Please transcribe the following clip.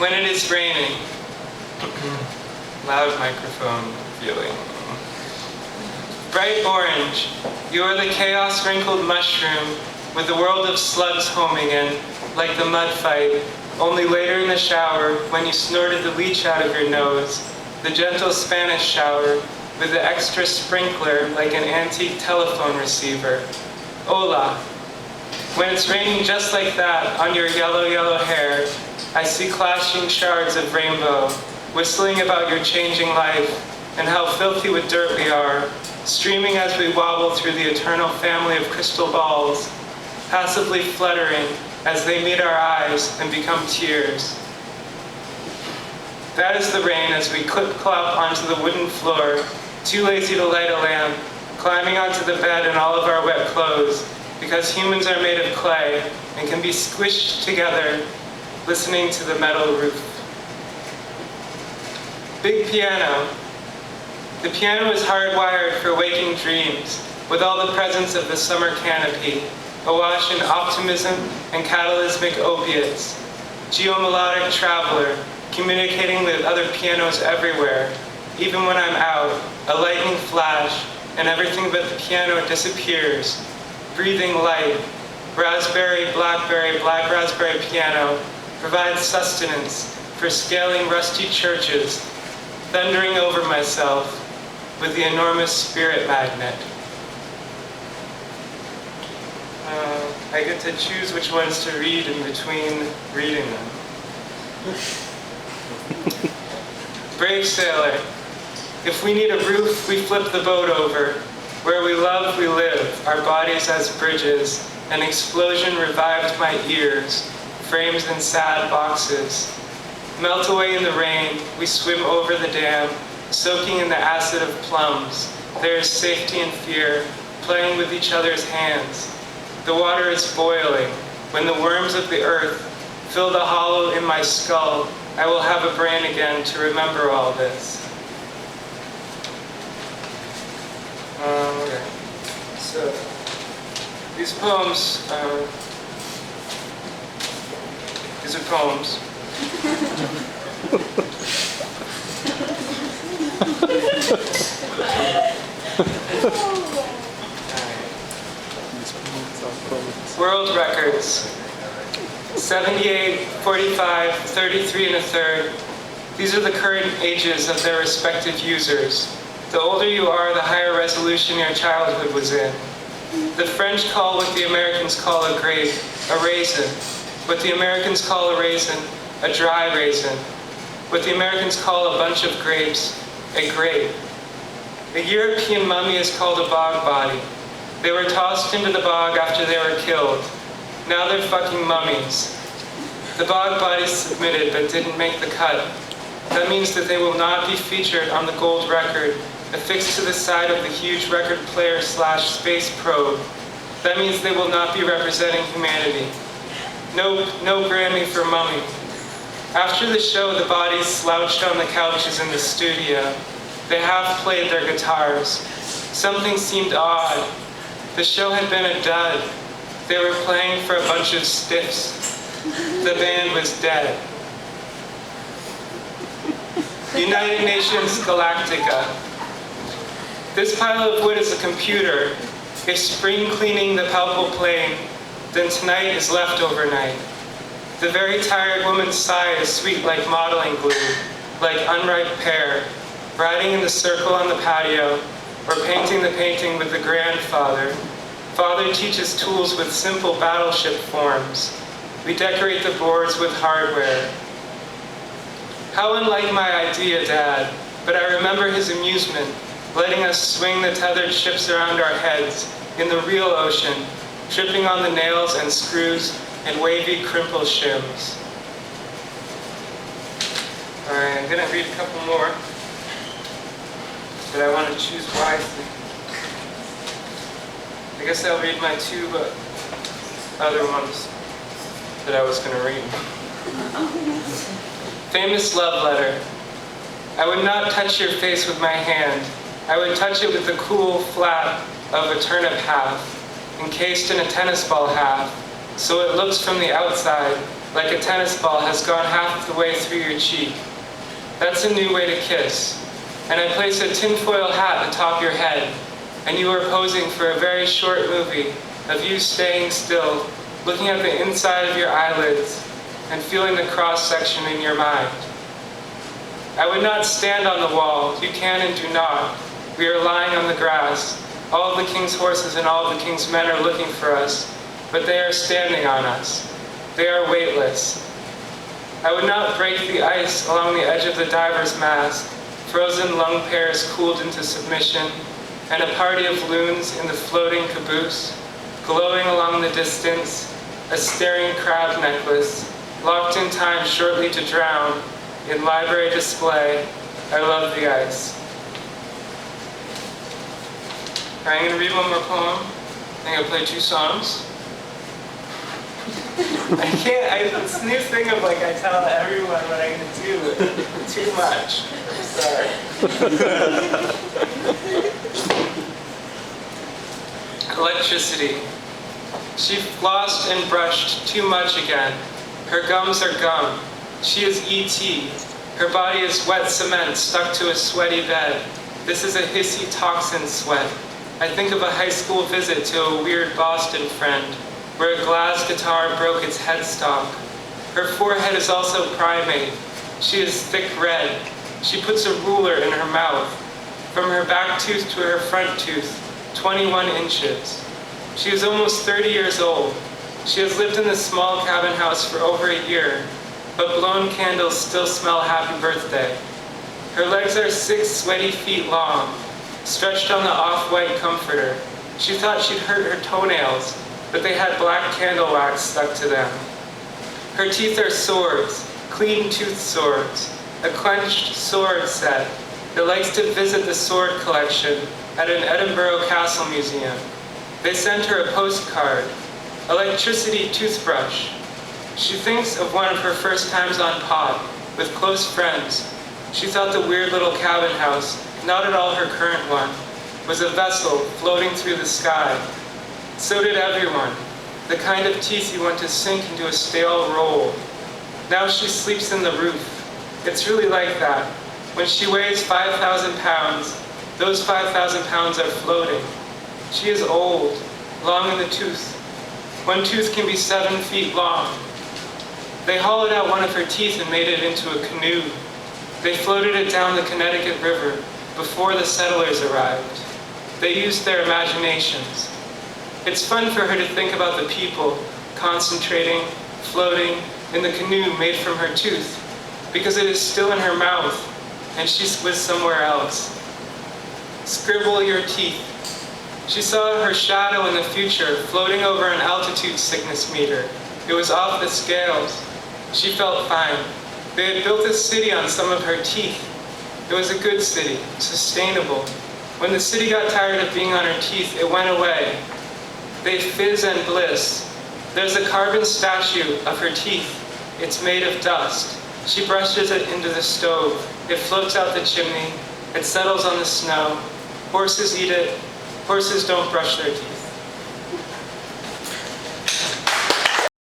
When it is raining. Loud microphone feeling. Bright orange, you are the chaos-wrinkled mushroom with the world of slugs homing in, like the mud fight, only later in the shower when you snorted the leech out of your nose, the gentle Spanish shower with the extra sprinkler like an antique telephone receiver. Hola. When it's raining just like that on your yellow, yellow hair, I see clashing shards of rainbow, whistling about your changing life and how filthy with dirt we are, streaming as we wobble through the eternal family of crystal balls, passively fluttering as they meet our eyes and become tears. That is the rain as we clip-clop onto the wooden floor, too lazy to light a lamp, climbing onto the bed in all of our wet clothes, because humans are made of clay and can be squished together, listening to the metal roof. Big piano. The piano is hardwired for waking dreams, with all the presence of the summer canopy, awash in optimism and catalysmic opiates. Geomelodic traveler, communicating with other pianos everywhere. Even when I'm out, a lightning flash, and everything but the piano disappears. Breathing light, raspberry, black raspberry piano provides sustenance for scaling rusty churches, thundering over myself with the enormous spirit magnet. I get to choose which ones to read in between reading them. Brave sailor, if we need a roof, we flip the boat over. Where we love, we live, our bodies as bridges. An explosion revived my ears, frames in sad boxes. Melt away in the rain, we swim over the dam, soaking in the acid of plums. There is safety and fear, playing with each other's hands. The water is boiling. When the worms of the earth fill the hollow in my skull, I will have a brain again to remember all this. Okay. So, these poems, these are poems. World records. 78, 45, 33 and a third. These are the current ages of their respective users. The older you are, the higher resolution your childhood was in. The French call what the Americans call a grape, a raisin. What the Americans call a raisin, a dry raisin. What the Americans call a bunch of grapes, a grape. A European mummy is called a bog body. They were tossed into the bog after they were killed. Now they're fucking mummies. The bog bodies submitted but didn't make the cut. That means that they will not be featured on the gold record affixed to the side of the huge record player / space probe. That means they will not be representing humanity. No Grammy for mummy. After the show, the bodies slouched on the couches in the studio. They half played their guitars. Something seemed odd. The show had been a dud. They were playing for a bunch of stiffs. The band was dead. United Nations Galactica. This pile of wood is a computer. If spring cleaning the palpable plane, then tonight is leftover night. The very tired woman's sigh is sweet like modeling glue, like unripe pear, riding in the circle on the patio, or painting the painting with the grandfather. Father teaches tools with simple battleship forms. We decorate the boards with hardware. How unlike my idea, Dad, but I remember his amusement, letting us swing the tethered ships around our heads in the real ocean, tripping on the nails and screws and wavy crimple shims. All right, I'm gonna read a couple more, but I want to choose wisely. I guess I'll read my two other ones that I was gonna read. Famous love letter. I would not touch your face with my hand. I would touch it with the cool flat of a turnip half, encased in a tennis ball half, so it looks from the outside like a tennis ball, has gone half the way through your cheek. That's a new way to kiss. And I place a tinfoil hat atop your head, and you are posing for a very short movie of you staying still, looking at the inside of your eyelids, and feeling the cross-section in your mind. I would not stand on the wall. You can and do not. We are lying on the grass. All of the king's horses and all of the king's men are looking for us, but they are standing on us. They are weightless. I would not break the ice along the edge of the diver's mast. Frozen lung pears cooled into submission, and a party of loons in the floating caboose, glowing along the distance, a staring crab necklace, locked in time shortly to drown, in library display. I love the ice. Alright, I'm going to read one more poem. I'm going to play 2 songs. It's a new thing of like, I tell everyone what I'm going to do. Too much. Sorry. Electricity. She flossed and brushed too much again. Her gums are gum. She is E.T. Her body is wet cement stuck to a sweaty bed. This is a hissy toxin sweat. I think of a high school visit to a weird Boston friend, where a glass guitar broke its headstock. Her forehead is also primate. She is thick red. She puts a ruler in her mouth. From her back tooth to her front tooth, 21 inches. She is almost 30 years old. She has lived in this small cabin house for over a year, but blown candles still smell happy birthday. Her legs are 6 sweaty feet long, stretched on the off-white comforter. She thought she'd hurt her toenails, but they had black candle wax stuck to them. Her teeth are swords, clean tooth swords, a clenched sword set that likes to visit the sword collection at an Edinburgh Castle Museum. They sent her a postcard, electricity toothbrush. She thinks of one of her first times on pot with close friends. She thought the weird little cabin house, not at all her current one, was a vessel floating through the sky. So did everyone, the kind of teeth you want to sink into a stale roll. Now she sleeps in the roof. It's really like that. When she weighs 5,000 pounds, those 5,000 pounds are floating. She is old, long in the tooth. One tooth can be 7 feet long. They hollowed out one of her teeth and made it into a canoe. They floated it down the Connecticut River before the settlers arrived. They used their imaginations. It's fun for her to think about the people concentrating, floating in the canoe made from her tooth, because it is still in her mouth and she was somewhere else. Scribble your teeth. She saw her shadow in the future floating over an altitude sickness meter. It was off the scales. She felt fine. They had built a city on some of her teeth. It was a good city, sustainable. When the city got tired of being on her teeth, it went away. They fizz and bliss. There's a carbon statue of her teeth. It's made of dust. She brushes it into the stove. It floats out the chimney. It settles on the snow. Horses eat it. Horses don't brush their teeth.